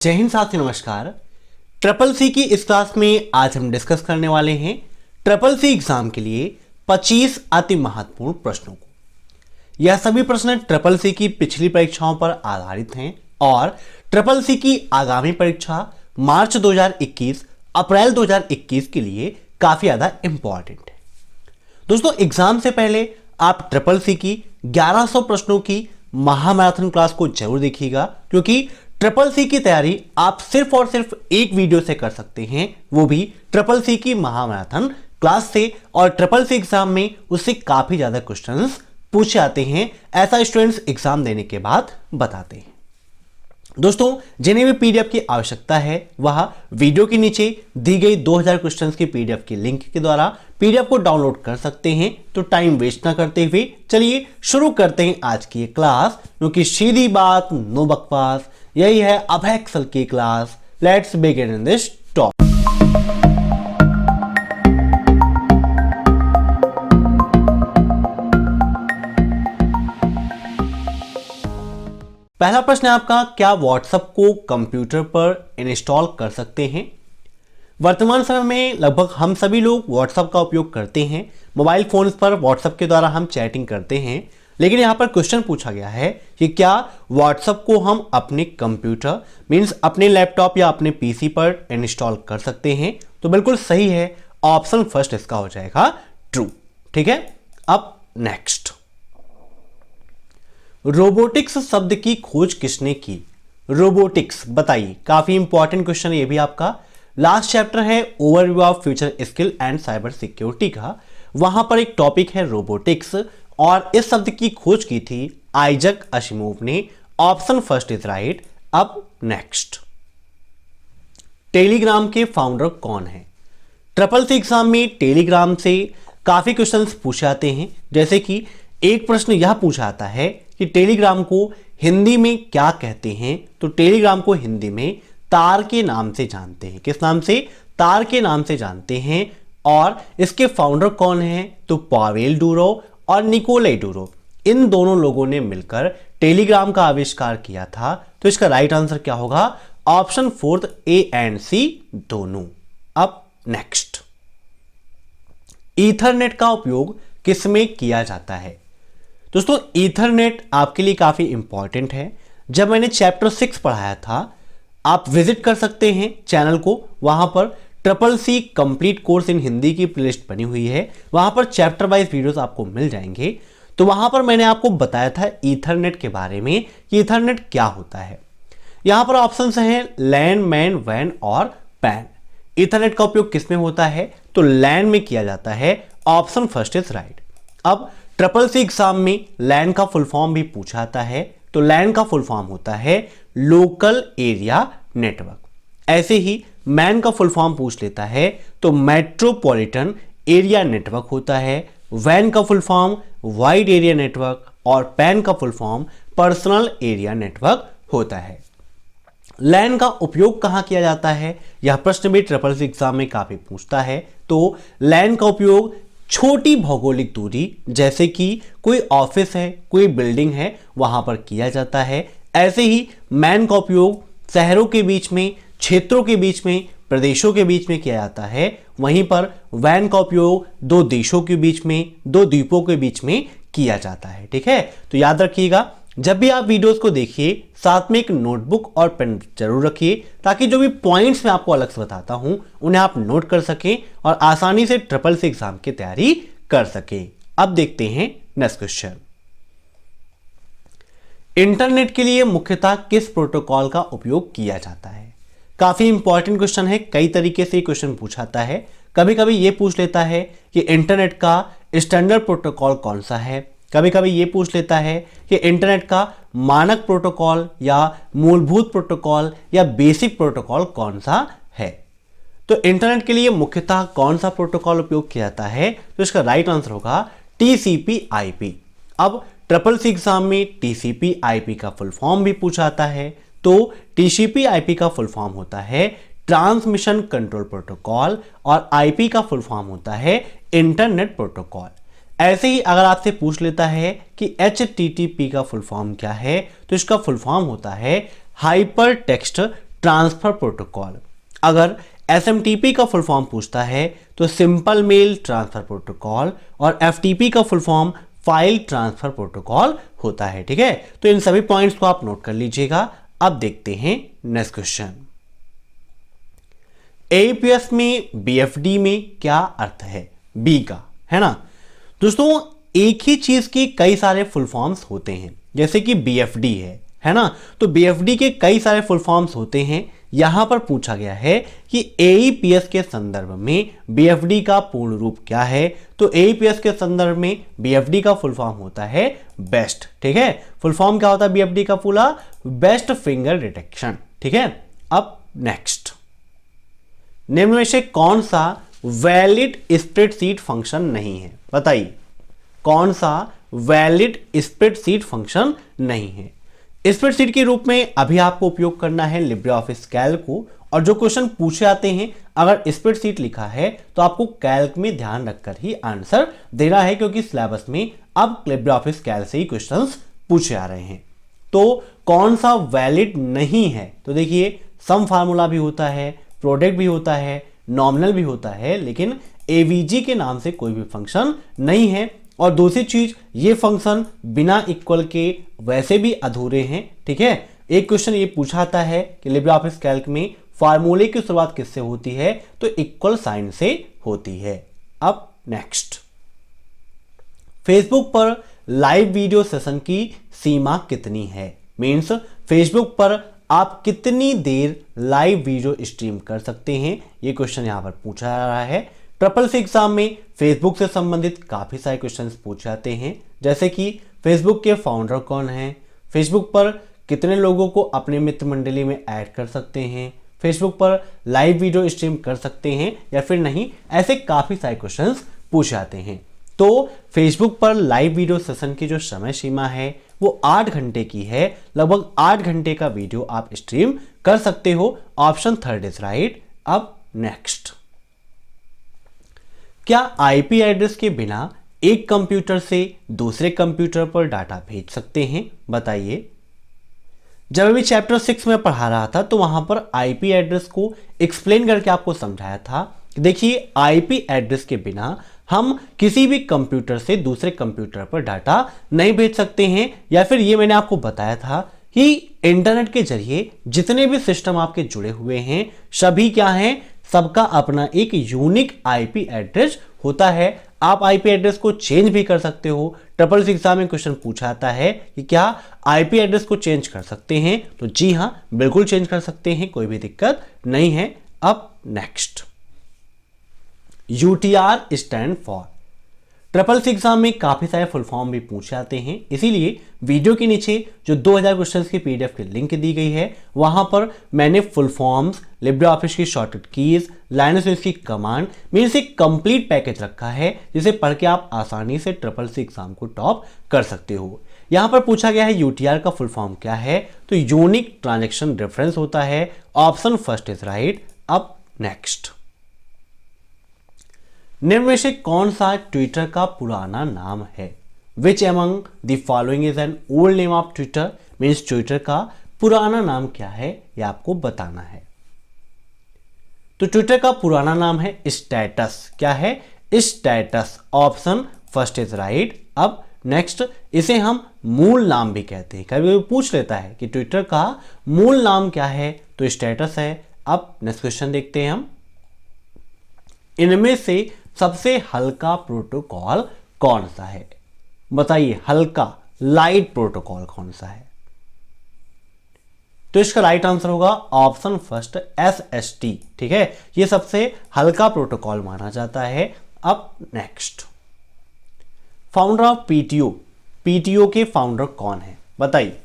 जय हिंद साथियों, नमस्कार। ट्रिपल सी की इस क्लास में आज हम डिस्कस करने वाले हैं ट्रिपल सी एग्जाम के लिए 25 अति महत्वपूर्ण प्रश्नों को। यह सभी प्रश्न ट्रिपल सी की पिछली परीक्षाओं पर आधारित हैं और ट्रिपल सी की आगामी परीक्षा मार्च 2021 अप्रैल 2021 के लिए काफी ज्यादा इंपॉर्टेंट है। दोस्तों, एग्जाम से पहले आप ट्रिपल सी की 1100 प्रश्नों की महामैराथन क्लास को जरूर देखिएगा, क्योंकि ट्रिपल सी की तैयारी आप सिर्फ और सिर्फ एक वीडियो से कर सकते हैं, वो भी ट्रिपल सी की महामैराथन क्लास से। और ट्रिपल सी एग्जाम में उससे काफी ज्यादा क्वेश्चंस पूछे जाते हैं, ऐसा स्टूडेंट्स एग्जाम देने के बाद बताते हैं। दोस्तों, जिन्हें भी पीडीएफ की आवश्यकता है वह वीडियो के नीचे दी गई 2000 क्वेश्चंस की पीडीएफ के लिंक के द्वारा पीडीएफ को डाउनलोड कर सकते हैं। तो टाइम वेस्ट ना करते हुए चलिए शुरू करते हैं आज की ये क्लास, क्योंकि सीधी बात नो बकवास, यही है अभय एक्सेल की class. Let's begin in this top. पहला प्रश्न है आपका, क्या व्हाट्सएप को कंप्यूटर पर इंस्टॉल कर सकते हैं? वर्तमान समय में लगभग हम सभी लोग व्हाट्सएप का उपयोग करते हैं। मोबाइल फोन्स पर व्हाट्सएप के द्वारा हम चैटिंग करते हैं, लेकिन यहां पर क्वेश्चन पूछा गया है कि क्या व्हाट्सएप को हम अपने कंप्यूटर मींस अपने लैपटॉप या अपने पीसी पर इंस्टॉल कर सकते हैं? तो बिल्कुल सही है, ऑप्शन फर्स्ट इसका हो जाएगा ट्रू। ठीक है, अब नेक्स्ट, रोबोटिक्स शब्द की खोज किसने की? रोबोटिक्स बताइए, काफी इंपॉर्टेंट क्वेश्चन ये भी आपका। लास्ट चैप्टर है overview of future skill and cyber security का, वहां पर एक टॉपिक है रोबोटिक्स और इस शब्द की खोज की थी आइजक असिमोव ने। Option first is right. अब नेक्स्ट, टेलीग्राम के फाउंडर कौन है? ट्रिपल सी एग्जाम में टेलीग्राम से काफी क्वेश्चंस पूछे जाते हैं, जैसे कि एक प्रश्न यह पूछा जाता है कि टेलीग्राम को हिंदी में क्या कहते हैं? तो टेलीग्राम को हिंदी में तार के नाम से जानते हैं। किस नाम से? तार के नाम से जानते हैं। और इसके फाउंडर कौन हैं? तो पावेल डूरो और निकोलाई डूरो, इन दोनों लोगों ने मिलकर टेलीग्राम का आविष्कार किया था। तो इसका राइट आंसर क्या होगा? ऑप्शन फोर्थ, ए एंड सी दोनों। अब नेक्स्ट, ईथरनेट का उपयोग किसमें किया जाता है? दोस्तों, ईथरनेट आपके लिए काफी इंपॉर्टेंट है। जब मैंने चैप्टर 6 पढ़ाया था, आप विजिट कर सकते हैं चैनल को, वहां पर triple C complete course in Hindi की प्लेलिस्ट बनी हुई है, वहां पर चैप्टर वाइज वीडियोस आपको मिल जाएंगे। तो वहां पर मैंने आपको बताया था ईथरनेट के बारे में कि ईथरनेट क्या होता है। यहां पर ऑप्शंस हैं लैन, मैन, वैन और पैन। ईथरनेट का उपयोग किसमें होता है? तो लैन में किया जाता है। Option first is right. अब ट्रिपल सी एग्जाम में लैन का फुल फॉर्म भी पूछा जाता है, तो लैन का फुल फॉर्म होता है लोकल एरिया नेटवर्क। ऐसे ही मैन का फुल फॉर्म पूछ लेता है तो मेट्रोपॉलिटन एरिया नेटवर्क होता है। वैन का full form wide area network और पैन का full form personal area network होता है। लैन का उपयोग कहां किया जाता है? यह प्रश्न भी ट्रिपल सी एग्जाम में काफी पूछता है। तो लैन का उपयोग छोटी भौगोलिक दूरी, जैसे कि कोई ऑफिस है, कोई बिल्डिंग है, वहां पर किया जाता है। ऐसे ही मैन का उपयोग शहरों के बीच में, क्षेत्रों के बीच में, प्रदेशों के बीच में किया जाता है। वहीं पर वैन का उपयोग दो देशों के बीच में, दो द्वीपों के बीच में किया जाता है। ठीक है, तो याद रखिएगा, जब भी आप वीडियोस को देखिए साथ में एक नोटबुक और पेन जरूर रखिए, ताकि जो भी पॉइंट्स मैं आपको अलग से बताता हूं उन्हें आप नोट कर सकें और आसानी से ट्रिपल सी एग्जाम की तैयारी कर सकें। अब देखते हैं नेक्स्ट क्वेश्चन, इंटरनेट के लिए मुख्यतः किस प्रोटोकॉल का उपयोग किया जाता है? काफी इंपॉर्टेंट क्वेश्चन है, कई तरीके से क्वेश्चन पूछाता है। कभी कभी ये पूछ लेता है कि इंटरनेट का स्टैंडर्ड प्रोटोकॉल कौन सा है, कभी कभी ये पूछ लेता है कि इंटरनेट का मानक प्रोटोकॉल या मूलभूत प्रोटोकॉल या बेसिक प्रोटोकॉल कौन सा है। तो इंटरनेट के लिए मुख्यतः कौन सा प्रोटोकॉल उपयोग किया जाता है? तो इसका राइट आंसर होगा TCP/IP। अब ट्रिपल सी एग्जाम में TCP/IP का फुल फॉर्म भी पूछा जाता है। तो TCP/IP का फुल फॉर्म होता है ट्रांसमिशन कंट्रोल प्रोटोकॉल और IP का फुल फॉर्म होता है इंटरनेट प्रोटोकॉल। ऐसे ही अगर आपसे पूछ लेता है कि HTTP का फुल फॉर्म क्या है, तो इसका फुल फॉर्म होता है हाइपर टेक्स्ट ट्रांसफर प्रोटोकॉल। अगर SMTP का फुल फॉर्म पूछता है तो सिंपल मेल ट्रांसफर प्रोटोकॉल, और FTP का full form file transfer protocol होता है। ठीक है, तो इन सभी पॉइंट्स को आप नोट कर लीजिएगा। अब देखते हैं नेक्स्ट क्वेश्चन। AEPS में BFD में क्या अर्थ है? बी का, है ना दोस्तों। एक ही चीज के कई सारे फुल फॉर्म्स होते हैं, जैसे कि BFD है ना, तो BFD के कई सारे फुल फॉर्म्स होते हैं। यहां पर पूछा गया है कि AEPS के संदर्भ में BFD का पूर्ण रूप क्या है, तो AEPS के संदर्भ में BFD का फुल फॉर्म होता है बेस्ट। ठीक है, फुल फॉर्म क्या होता है BFD का? पूरा बेस्ट फिंगर डिटेक्शन। ठीक है, अब नेक्स्ट, निम्न में से कौन सा वैलिड स्प्रेडशीट फंक्शन नहीं है? बताइए, कौन सा वैलिड स्प्रेडशीट फंक्शन नहीं है? स्प्रेडशीट के रूप में अभी आपको उपयोग करना है लिब्रे ऑफिस कैल्क को, और जो क्वेश्चन पूछे आते हैं अगर स्प्रेडशीट लिखा है तो आपको कैल्क में ध्यान रखकर ही आंसर देना है, क्योंकि सिलेबस में अब लिब्रे ऑफिस कैल्क से ही क्वेश्चंस पूछे आ रहे हैं। तो कौन सा वैलिड नहीं है? तो देखिए, सम फार्मूला भी होता है, प्रोडक्ट भी होता है, नॉमिनल भी होता है, लेकिन AVG के नाम से कोई भी फंक्शन नहीं है। और दूसरी चीज, ये फंक्शन बिना इक्वल के वैसे भी अधूरे हैं। ठीक है, एक क्वेश्चन ये पूछा आता है कि लिब्रे ऑफिस कैल्क में फार्मूले की शुरुआत किससे होती है, तो इक्वल साइन से होती है। अब नेक्स्ट, फेसबुक पर लाइव वीडियो सेशन की सीमा कितनी है? मीन्स फेसबुक पर आप कितनी देर लाइव वीडियो स्ट्रीम कर सकते हैं, ये क्वेश्चन यहां पर पूछा जा रहा है। SSC एग्जाम में फेसबुक से संबंधित काफी सारे क्वेश्चंस पूछे जाते हैं, जैसे कि फेसबुक के फाउंडर कौन हैं, फेसबुक पर कितने लोगों को अपने मित्र मंडली में ऐड कर सकते हैं, फेसबुक पर लाइव वीडियो स्ट्रीम कर सकते हैं या फिर नहीं, ऐसे काफी सारे क्वेश्चंस पूछे जाते हैं। तो फेसबुक पर लाइव वीडियो सेशन की जो समय सीमा है वो 8 घंटे की है। लगभग 8 घंटे का वीडियो आप स्ट्रीम कर सकते हो। Option third is right. अब नेक्स्ट, क्या IP एड्रेस के बिना एक कंप्यूटर से दूसरे कंप्यूटर पर डाटा भेज सकते हैं? बताइए। जब अभी चैप्टर 6 में पढ़ा रहा था तो वहां पर IP एड्रेस को एक्सप्लेन करके आपको समझाया था। देखिए, IP एड्रेस के बिना हम किसी भी कंप्यूटर से दूसरे कंप्यूटर पर डाटा नहीं भेज सकते हैं, या फिर ये मैंने आपको बताया था कि इंटरनेट के जरिए जितने भी सिस्टम आपके जुड़े हुए हैं सभी क्या हैं, सबका अपना एक यूनिक IP एड्रेस होता है। आप IP एड्रेस को चेंज भी कर सकते हो। SSC एग्जाम में क्वेश्चन पूछा जाता है कि क्या IP एड्रेस को चेंज कर सकते हैं, तो जी हां, बिल्कुल चेंज कर सकते हैं, कोई भी दिक्कत नहीं है। अब next, UTR stand for. SSC exam में काफी सारे फुल फॉर्म भी पूछे जाते हैं, इसीलिए वीडियो के नीचे जो 2000 क्वेश्चंस की PDF की लिंक दी गई है वहां पर मैंने फुल फॉर्म्स, लिब्रे ऑफिस की शॉर्टकट कीज, लाइनस की कमांड, मेरे से कंप्लीट पैकेज रखा है, जिसे पढ़ के आप आसानी से SSC एग्जाम को टॉप कर सकते हो। यहां पर पूछा गया है UTR का फुल फॉर्म क्या है, तो यूनिक ट्रांजेक्शन रेफरेंस होता है। Option first is right. अब नेक्स्ट, निम्न में से कौन सा ट्विटर का पुराना नाम है? Which among the following is an old name of Twitter? Means Twitter का पुराना नाम क्या है, यह आपको बताना है। तो ट्विटर का पुराना नाम है स्टेटस। क्या है? Status. Option first is right. अब नेक्स्ट, इसे हम मूल नाम भी कहते हैं। कभी कभी पूछ लेता है कि ट्विटर का मूल नाम क्या है, तो स्टेटस है। अब नेक्स्ट क्वेश्चन देखते हैं हम, इनमें से सबसे हल्का प्रोटोकॉल कौन सा है? बताइए, हल्का लाइट प्रोटोकॉल कौन सा है? तो इसका राइट आंसर होगा ऑप्शन फर्स्ट SST। ठीक है, यह सबसे हल्का प्रोटोकॉल माना जाता है। अब नेक्स्ट, फाउंडर ऑफ PTO के फाउंडर कौन है? बताइए।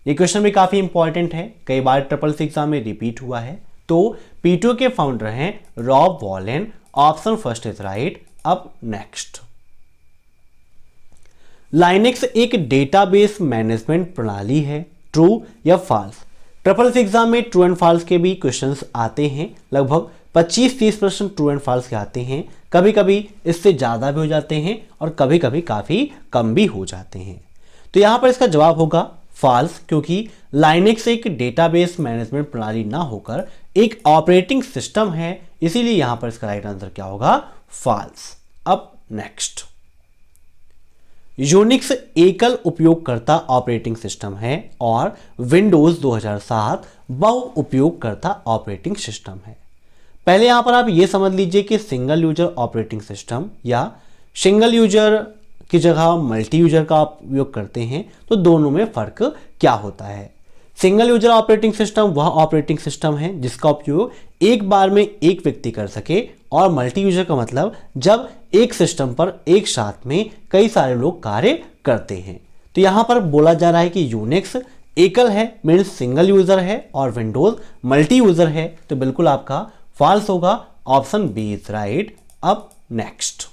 ये क्वेश्चन भी काफी इंपॉर्टेंट है, कई बार SSC एग्जाम में रिपीट हुआ है। तो PTO के फाउंडर हैं Rob Wallen. Option first is right. अब नेक्स्ट, लाइनेक्स एक डेटाबेस मैनेजमेंट प्रणाली है, ट्रू या फॉल्स? SSC एग्जाम में ट्रू एंड फॉल्स के भी क्वेश्चंस आते हैं। लगभग 25-30% ट्रू एंड फॉल्स के आते हैं, कभी कभी इससे ज्यादा भी हो जाते हैं और कभी कभी काफी कम भी हो जाते हैं। तो यहां पर इसका जवाब होगा फॉल्स, क्योंकि लाइनेक्स एक डेटाबेस मैनेजमेंट प्रणाली ना होकर एक ऑपरेटिंग सिस्टम है, इसीलिए यहां पर इसका राइट आंसर क्या होगा? फॉल्स। अब नेक्स्ट, यूनिक्स एकल उपयोगकर्ता ऑपरेटिंग सिस्टम है और विंडोज 2007 बहु उपयोगकर्ता ऑपरेटिंग सिस्टम है। पहले यहां पर आप ये समझ लीजिए कि सिंगल यूजर ऑपरेटिंग सिस्टम या सिंगल यूजर की जगह मल्टी यूजर का उपयोग करते हैं, तो दोनों में फर्क क्या होता है। सिंगल यूजर ऑपरेटिंग सिस्टम वह ऑपरेटिंग सिस्टम है जिसका उपयोग एक बार में एक व्यक्ति कर सके, और मल्टी यूजर का मतलब जब एक सिस्टम पर एक साथ में कई सारे लोग कार्य करते हैं। तो यहां पर बोला जा रहा है कि यूनिक्स एकल है, मीन्स सिंगल यूजर है, और विंडोज मल्टी यूजर है, तो बिल्कुल आपका फॉल्स होगा, ऑप्शन बी इज राइट। अब नेक्स्ट,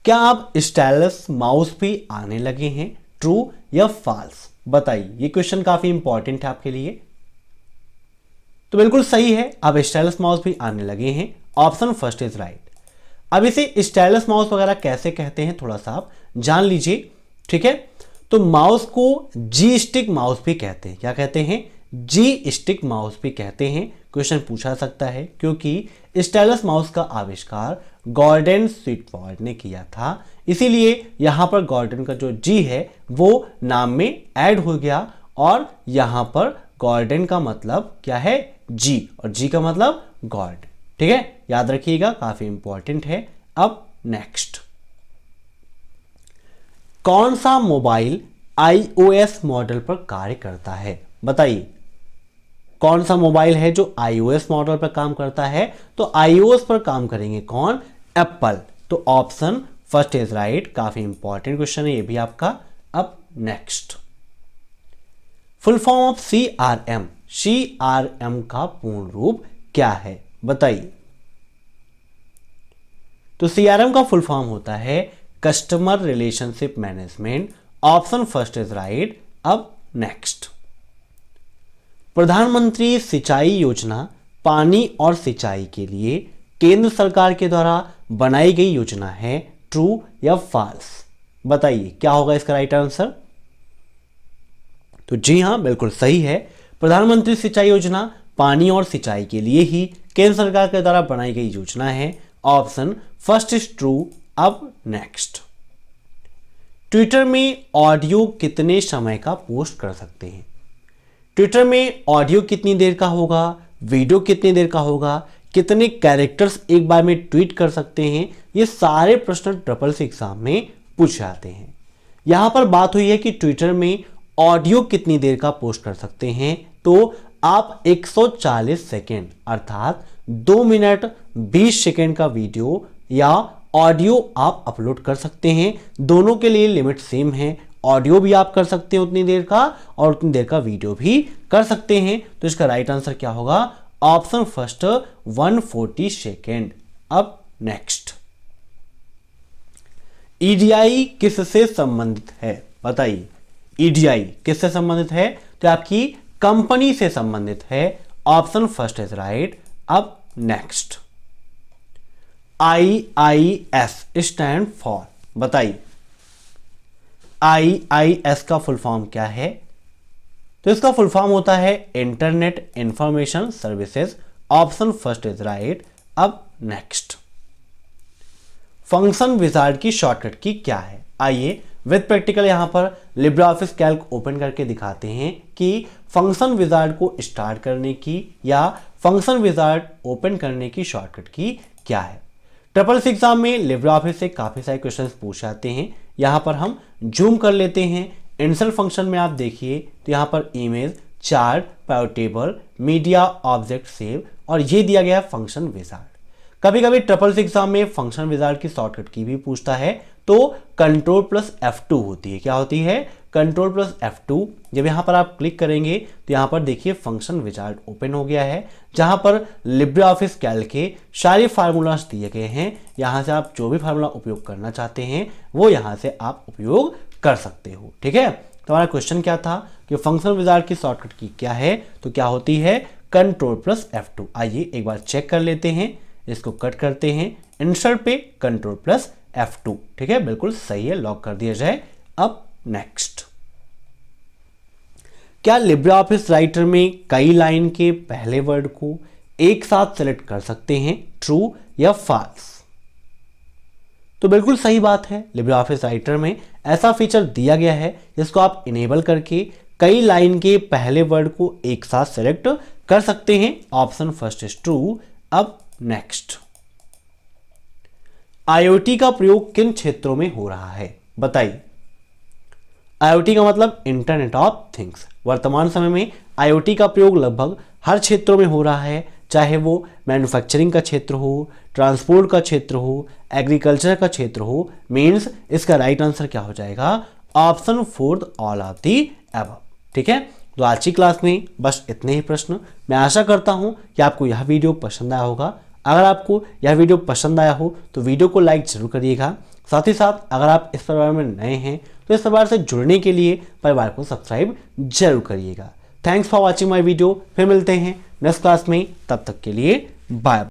क्या आप स्टाइलस माउस भी आने लगे हैं? ट्रू या फॉल्स? बताइए, ये क्वेश्चन काफी इंपॉर्टेंट है आपके लिए। तो बिल्कुल सही है, अब स्टाइलस माउस भी आने लगे हैं, ऑप्शन फर्स्ट इज राइट। अब इसे स्टाइलस माउस वगैरह कैसे कहते हैं थोड़ा सा आप जान लीजिए, ठीक है। तो माउस को जी स्टिक माउस भी कहते हैं। क्या कहते हैं? जी स्टिक माउस भी कहते हैं। क्वेश्चन पूछा सकता है क्योंकि स्टाइलस माउस का आविष्कार गॉर्डन स्वीटवार्ड ने किया था, इसीलिए यहां पर गॉर्डन का जो जी है वो नाम में ऐड हो गया, और यहां पर गॉर्डन का मतलब क्या है? जी, और जी का मतलब गॉड, ठीक है, याद रखिएगा, काफी इंपॉर्टेंट है। अब नेक्स्ट, कौन सा मोबाइल iOS मॉडल पर कार्य करता है? बताइए, कौन सा मोबाइल है जो iOS मॉडल पर काम करता है? तो iOS पर काम करेंगे कौन? एप्पल। तो ऑप्शन फर्स्ट इज राइट, काफी इंपॉर्टेंट क्वेश्चन है ये भी आपका। अब next, full form of CRM, CRM का पूर्ण रूप क्या है? बताइए। तो CRM का फुल फॉर्म होता है customer relationship management, option first is right. अब नेक्स्ट, प्रधानमंत्री सिंचाई योजना पानी और सिंचाई के लिए केंद्र सरकार के द्वारा बनाई गई योजना है, ट्रू या फॉल्स? बताइए, क्या होगा इसका राइट आंसर? तो जी हां, बिल्कुल सही है, प्रधानमंत्री सिंचाई योजना पानी और सिंचाई के लिए ही केंद्र सरकार के द्वारा बनाई गई योजना है, ऑप्शन फर्स्ट इज ट्रू। अब नेक्स्ट, ट्विटर में ऑडियो कितने समय का पोस्ट कर सकते हैं? ट्विटर में ऑडियो कितनी देर का होगा, वीडियो कितनी देर का होगा, कितने कैरेक्टर्स एक बार में ट्वीट कर सकते हैं, ये सारे प्रश्न SSC एग्जाम में पूछे जाते हैं। यहां पर बात हुई है कि ट्विटर में ऑडियो कितनी देर का पोस्ट कर सकते हैं, तो आप 140 सेकेंड अर्थात 2 मिनट 20 सेकेंड का वीडियो या ऑडियो आप अपलोड कर सकते हैं। दोनों के लिए लिमिट सेम है, ऑडियो भी आप कर सकते हैं उतनी देर का, और उतनी देर का वीडियो भी कर सकते हैं। तो इसका राइट आंसर क्या होगा? Option first 140 second. अब नेक्स्ट, ईडीआई किससे संबंधित है? बताइए, ईडीआई किससे संबंधित है? तो आपकी कंपनी से संबंधित है, ऑप्शन फर्स्ट इज राइट। अब नेक्स्ट, IIS स्टैंड फॉर, बताइए IIS का फुल फॉर्म क्या है? तो इसका फुल फॉर्म होता है internet information services, option first is right. अब नेक्स्ट, फंक्शन विजार्ड की शॉर्टकट की क्या है? आइए विद प्रैक्टिकल यहां पर लिब्रे ऑफिस कैल्क ओपन करके दिखाते हैं कि फंक्शन विजार्ड को स्टार्ट करने की या फंक्शन विजार्ड ओपन करने की शॉर्टकट की क्या है। SSC एग्जाम में लिब्रे ऑफिस से काफी सारे क्वेश्चंस पूछ जाते हैं। यहां पर हम जूम कर लेते हैं। इंसर्ट फंक्शन में आप देखिए तो यहां पर image, chart, power table, media, object, save, और ये दिया गया फंक्शन विजार्ड। कभी कभी SSC एग्जाम में फंक्शन विजार्ड की शॉर्टकट की भी पूछता है, तो Ctrl+F2 होती है। क्या होती है? Ctrl+F2। जब यहां पर आप क्लिक करेंगे तो यहां पर देखिए फंक्शन विजार्ड ओपन हो गया है, जहां पर लिब्रे ऑफिस कैल्क के सारे फार्मूलाज दिए गए हैं। यहां से आप जो भी फार्मूला उपयोग करना चाहते हैं वो यहां से आप उपयोग कर सकते हो। ठीक है, तो हमारा क्वेश्चन क्या था कि फंक्शन विजार्ड की शॉर्टकट की क्या है? तो क्या होती है? Ctrl+F2। आइए एक बार चेक कर लेते हैं, इसको कट करते हैं, इंसर्ट पे Ctrl+F2। ठीक है, बिल्कुल सही है, लॉक कर दिया जाए। अब नेक्स्ट, क्या लिब्रे ऑफिस राइटर में कई लाइन के पहले वर्ड को एक साथ सेलेक्ट कर सकते हैं, ट्रू या फॉल्स? तो बिल्कुल सही बात है, लिब्रे ऑफिस राइटर में ऐसा फीचर दिया गया है जिसको आप इनेबल करके कई लाइन के पहले वर्ड को एक साथ सेलेक्ट कर सकते हैं। Option first is true. अब नेक्स्ट, आईओटी का प्रयोग किन क्षेत्रों में हो रहा है, बताइए। आईओटी का मतलब इंटरनेट ऑफ थिंग्स। वर्तमान समय में आईओटी का प्रयोग लगभग हर क्षेत्रों में हो रहा है, चाहे वो मैन्युफैक्चरिंग का क्षेत्र हो, ट्रांसपोर्ट का क्षेत्र हो, एग्रीकल्चर का क्षेत्र हो। मींस इसका राइट आंसर क्या हो जाएगा? Option fourth, all of the above. ठीक है, तो आज की क्लास में बस इतने ही प्रश्न। मैं आशा करता हूं कि आपको यह वीडियो पसंद आया होगा। अगर आपको यह वीडियो पसंद आया हो तो वीडियो को लाइक जरूर करिएगा। साथ ही साथ अगर आप इस परिवार में नए हैं तो इस परिवार से जुड़ने के लिए परिवार को सब्सक्राइब जरूर करिएगा। Thanks for watching my video. फिर मिलते हैं नेक्स्ट क्लास में, तब तक के लिए बाय।